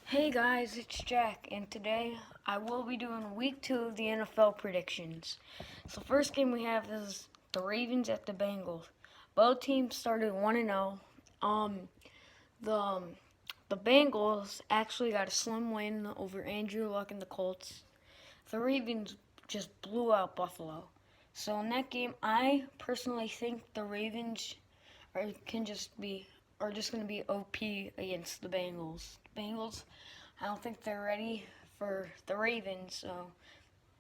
Hey guys, it's Jack, and today I will be doing week 2 of the NFL predictions. So, first game we have is the Ravens at the Bengals. Both teams started 1-0. Um, the um, the Bengals actually got a slim win over Andrew Luck and the Colts. The Ravens just blew out Buffalo. So in that game, I personally think the Ravens are just going to be OP against the Bengals. The Bengals, I don't think they're ready for the Ravens, so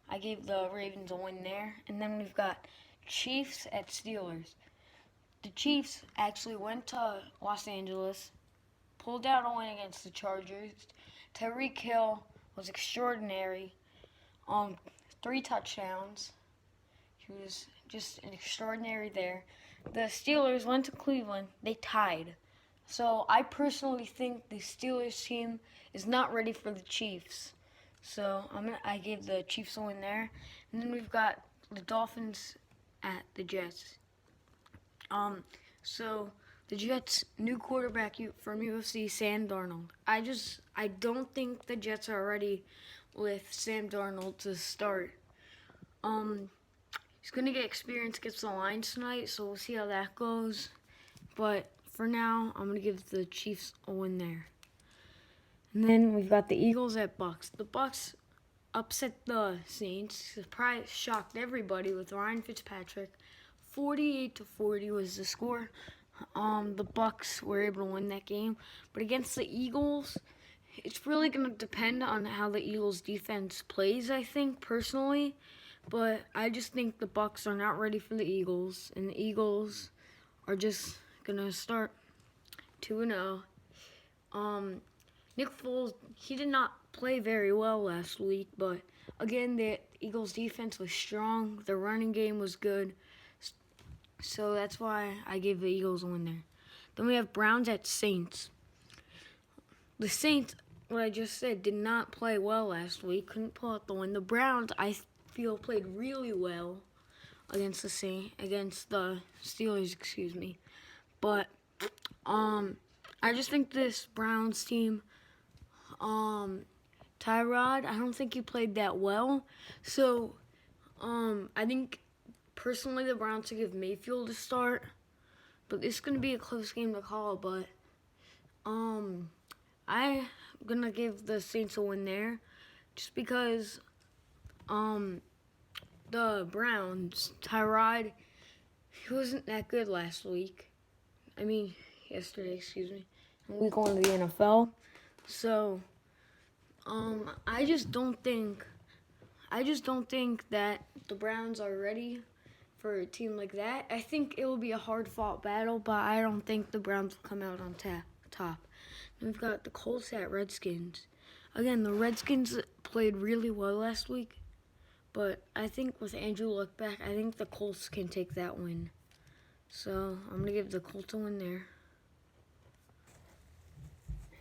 I gave the Ravens a win there. And then we've got Chiefs at Steelers. The Chiefs actually went to Los Angeles, pulled out a win against the Chargers. Tyreek Hill was extraordinary. Um, 3 touchdowns. He was just an extraordinary there. The Steelers went to Cleveland. They tied. So I personally think the Steelers team is not ready for the Chiefs. So I gave the Chiefs a win there. And then we've got the Dolphins at the Jets. Um, so the Jets' new quarterback from UFC, Sam Darnold. I don't think the Jets are ready with Sam Darnold to start. He's gonna get experience against the Lions tonight, so we'll see how that goes. But for now, I'm gonna give the Chiefs a win there. And then we've got the Eagles at Bucks. The Bucks upset the Saints, surprised, shocked everybody with Ryan Fitzpatrick. 48-40 was the score. The Bucks were able to win that game, but against the Eagles, it's really gonna depend on how the Eagles defense plays. I think personally. But I just think the Bucks are not ready for the Eagles, and the Eagles are just gonna start 2-0. Nick Foles, he did not play very well last week, but again, the Eagles defense was strong. The running game was good, so that's why I gave the Eagles a win there. Then we have Browns at Saints. The Saints, what I just said, did not play well last week. Couldn't pull out the win. The Browns, I feel, played really well against the Steelers, excuse me. But I just think this Browns team, Tyrod, I don't think he played that well. So I think personally the Browns should give Mayfield a start. But it's gonna be a close game to call. But I'm gonna give the Saints a win there, just because the Browns, Tyrod, he wasn't that good last week. Yesterday, excuse me. Week 1 of the NFL. So, I just don't think that the Browns are ready for a team like that. I think it will be a hard-fought battle, but I don't think the Browns will come out on top. And we've got the Colts at Redskins. Again, the Redskins played really well last week. But I think with Andrew Luck back, I think the Colts can take that win. So I'm going to give the Colts a win there.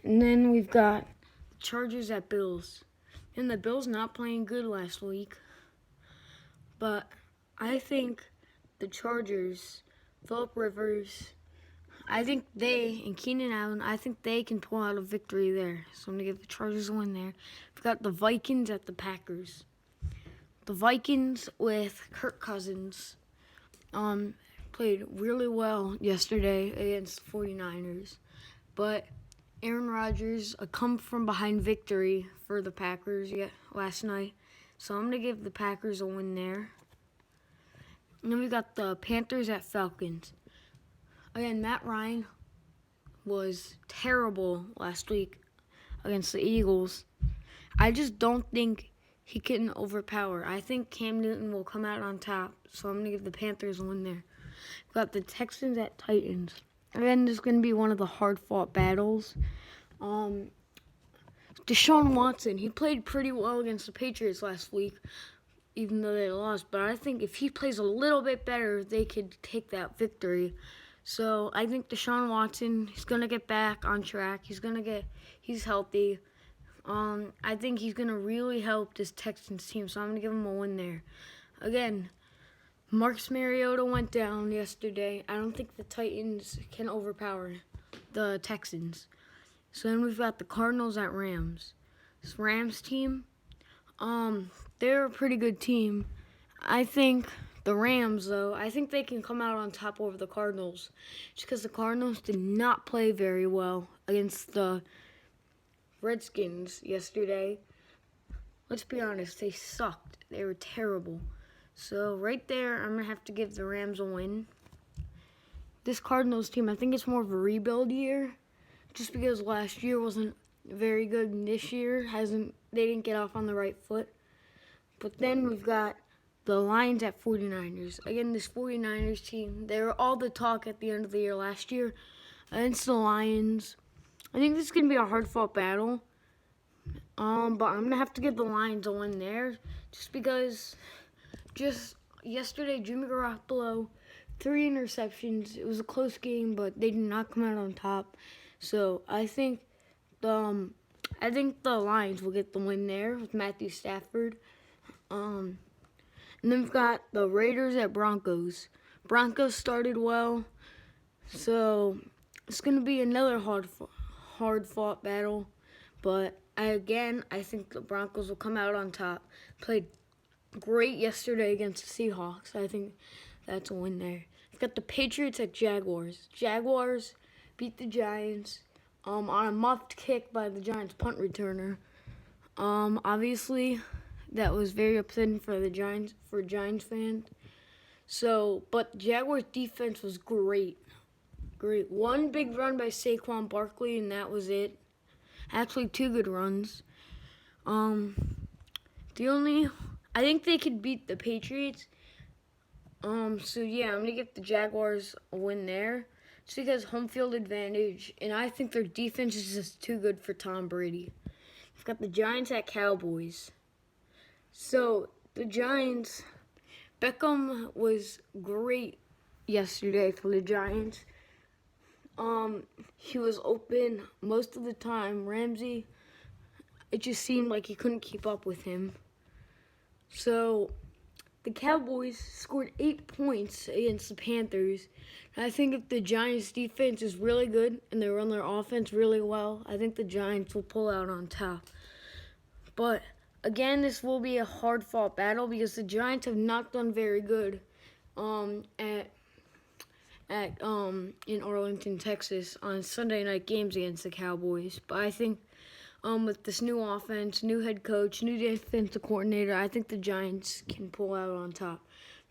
And then we've got the Chargers at Bills. And the Bills not playing good last week. But I think the Chargers, Phillip Rivers, and Keenan Allen, I think they can pull out a victory there. So I'm going to give the Chargers a win there. We've got the Vikings at the Packers. The Vikings with Kirk Cousins played really well yesterday against the 49ers. But Aaron Rodgers, a come-from-behind victory for the Packers last night. So I'm going to give the Packers a win there. And then we got the Panthers at Falcons. Again, Matt Ryan was terrible last week against the Eagles. I just don't think he can overpower. I think Cam Newton will come out on top, so I'm going to give the Panthers a win there. We've got the Texans at Titans. Again, this is going to be one of the hard-fought battles. Deshaun Watson, he played pretty well against the Patriots last week, even though they lost. But I think if he plays a little bit better, they could take that victory. So I think Deshaun Watson, he's going to get back on track. He's healthy. I think he's going to really help this Texans team, so I'm going to give him a win there. Again, Marcus Mariota went down yesterday. I don't think the Titans can overpower the Texans. So then we've got the Cardinals at Rams. This Rams team, they're a pretty good team. I think the Rams, though, I think they can come out on top over the Cardinals. Just because the Cardinals did not play very well against the Redskins yesterday. Let's be honest, they sucked. They were terrible. So right there, I'm going to have to give the Rams a win. This Cardinals team, I think it's more of a rebuild year. Just because last year wasn't very good and this year they didn't get off on the right foot. But then we've got the Lions at 49ers. Again, this 49ers team, they were all the talk at the end of the year last year against the Lions. I think this is going to be a hard-fought battle. But I'm going to have to give the Lions a win there. Just because just yesterday, Jimmy Garoppolo, 3 interceptions. It was a close game, but they did not come out on top. So I think the Lions will get the win there with Matthew Stafford. And then we've got the Raiders at Broncos. Broncos started well, so it's going to be another hard-fought battle. But I think the Broncos will come out on top. Played great yesterday against the Seahawks. I think that's a win there. We've got the Patriots at Jaguars. Jaguars beat the Giants on a muffed kick by the Giants punt returner. Obviously, that was very upsetting for the Giants fans. But Jaguars defense was great. One big run by Saquon Barkley, and that was it. Actually, 2 good runs. I think they could beat the Patriots. So yeah, I'm gonna give the Jaguars a win there, just because home field advantage, and I think their defense is just too good for Tom Brady. We've got the Giants at Cowboys. So the Giants, Beckham was great yesterday for the Giants. He was open most of the time. Ramsey, it just seemed like he couldn't keep up with him. So the Cowboys scored 8 points against the Panthers. And I think if the Giants' defense is really good and they run their offense really well, I think the Giants will pull out on top. But again, this will be a hard-fought battle because the Giants have not done very good in Arlington, Texas on Sunday night games against the Cowboys. But I think with this new offense, new head coach, new defensive coordinator, I think the Giants can pull out on top.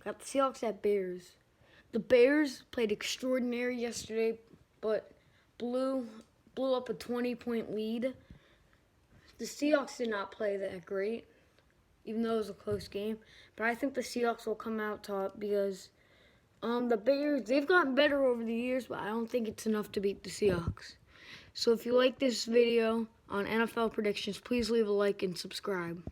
Got the Seahawks at Bears. The Bears played extraordinary yesterday, but blew up a 20-point lead. The Seahawks did not play that great, even though it was a close game. But I think the Seahawks will come out top because the Bears, they've gotten better over the years, but I don't think it's enough to beat the Seahawks. So if you like this video on NFL predictions, please leave a like and subscribe.